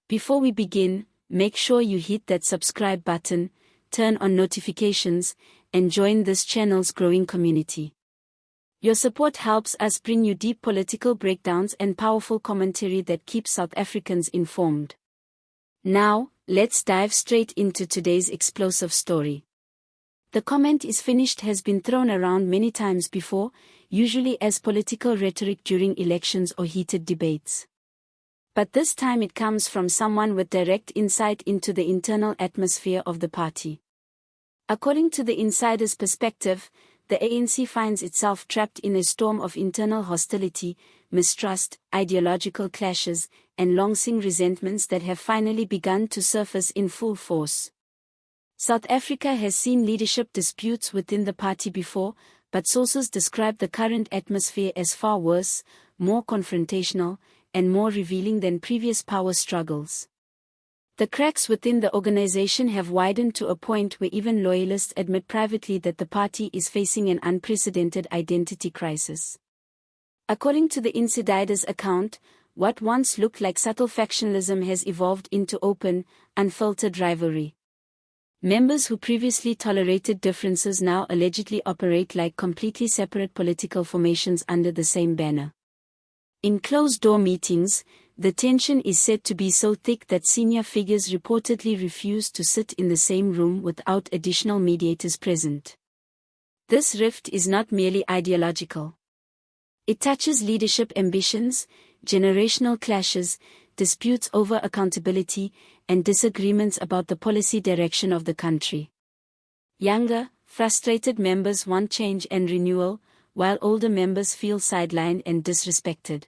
Before we begin, make sure you hit that subscribe button, turn on notifications, and join this channel's growing community. Your support helps us bring you deep political breakdowns and powerful commentary that keeps South Africans informed. Now, let's dive straight into today's explosive story. The comment "is finished" has been thrown around many times before, usually as political rhetoric during elections or heated debates. But this time it comes from someone with direct insight into the internal atmosphere of the party. According to the insider's perspective, the ANC finds itself trapped in a storm of internal hostility, mistrust, ideological clashes, and long-seen resentments that have finally begun to surface in full force. South Africa has seen leadership disputes within the party before, but sources describe the current atmosphere as far worse, more confrontational, and more revealing than previous power struggles. The cracks within the organization have widened to a point where even loyalists admit privately that the party is facing an unprecedented identity crisis. According to the insider's account, what once looked like subtle factionalism has evolved into open, unfiltered rivalry. Members who previously tolerated differences now allegedly operate like completely separate political formations under the same banner. In closed-door meetings, the tension is said to be so thick that senior figures reportedly refuse to sit in the same room without additional mediators present. This rift is not merely ideological. It touches leadership ambitions, generational clashes, disputes over accountability, and disagreements about the policy direction of the country. Younger, frustrated members want change and renewal, while older members feel sidelined and disrespected.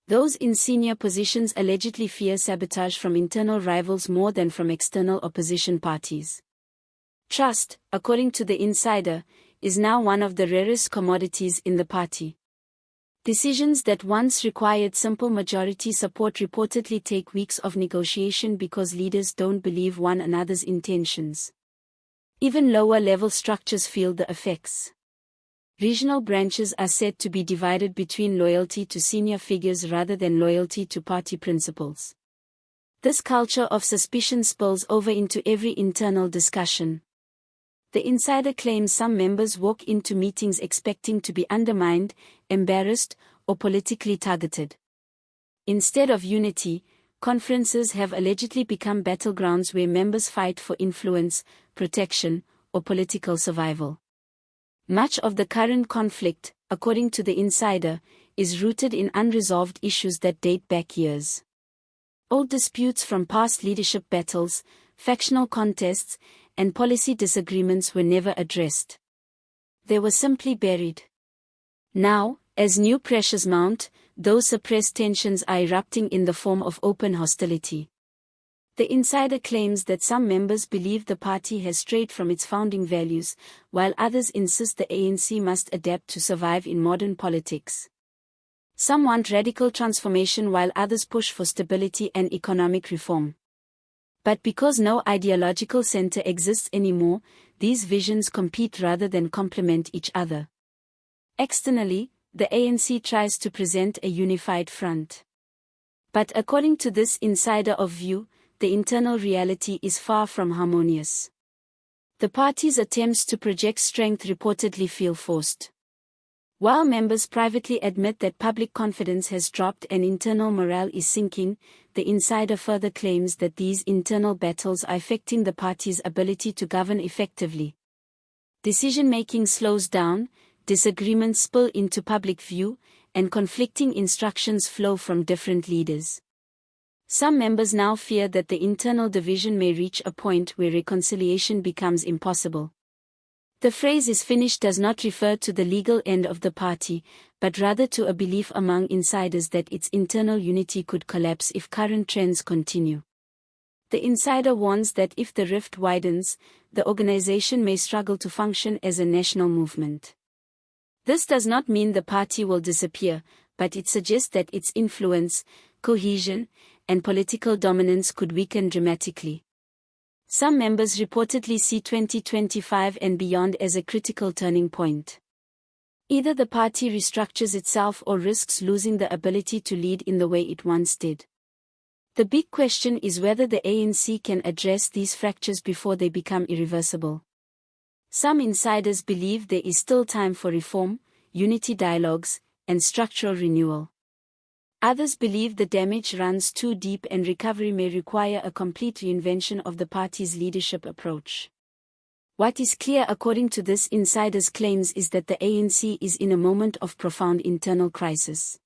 Those in senior positions allegedly fear sabotage from internal rivals more than from external opposition parties. Trust, according to the insider, is now one of the rarest commodities in the party. Decisions that once required simple majority support reportedly take weeks of negotiation because leaders don't believe one another's intentions. Even lower-level structures feel the effects. Regional branches are said to be divided between loyalty to senior figures rather than loyalty to party principles. This culture of suspicion spills over into every internal discussion. The insider claims some members walk into meetings expecting to be undermined, embarrassed, or politically targeted. Instead of unity, conferences have allegedly become battlegrounds where members fight for influence, protection, or political survival. Much of the current conflict, according to the insider, is rooted in unresolved issues that date back years. Old disputes from past leadership battles, factional contests, and policy disagreements were never addressed. They were simply buried. Now, as new pressures mount, those suppressed tensions are erupting in the form of open hostility. The insider claims that some members believe the party has strayed from its founding values, while others insist the ANC must adapt to survive in modern politics. Some want radical transformation while others push for stability and economic reform. But because no ideological center exists anymore, these visions compete rather than complement each other. Externally, the ANC tries to present a unified front. But according to this insider of view, the internal reality is far from harmonious. The party's attempts to project strength reportedly feel forced. While members privately admit that public confidence has dropped and internal morale is sinking, the insider further claims that these internal battles are affecting the party's ability to govern effectively. Decision-making slows down, disagreements spill into public view, and conflicting instructions flow from different leaders. Some members now fear that the internal division may reach a point where reconciliation becomes impossible. The phrase "is finished" does not refer to the legal end of the party, but rather to a belief among insiders that its internal unity could collapse if current trends continue. The insider warns that if the rift widens, the organization may struggle to function as a national movement. This does not mean the party will disappear, but it suggests that its influence, cohesion, and political dominance could weaken dramatically. Some members reportedly see 2025 and beyond as a critical turning point. Either the party restructures itself or risks losing the ability to lead in the way it once did. The big question is whether the ANC can address these fractures before they become irreversible. Some insiders believe there is still time for reform, unity dialogues, and structural renewal. Others believe the damage runs too deep and recovery may require a complete reinvention of the party's leadership approach. What is clear according to this insider's claims is that the ANC is in a moment of profound internal crisis.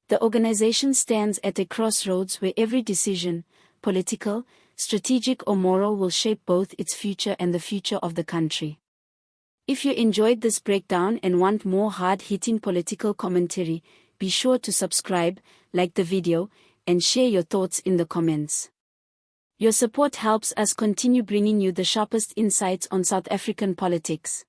The organization stands at a crossroads where every decision, political, strategic or moral, will shape both its future and the future of the country. If you enjoyed this breakdown and want more hard-hitting political commentary, be sure to subscribe, like the video, and share your thoughts in the comments. Your support helps us continue bringing you the sharpest insights on South African politics.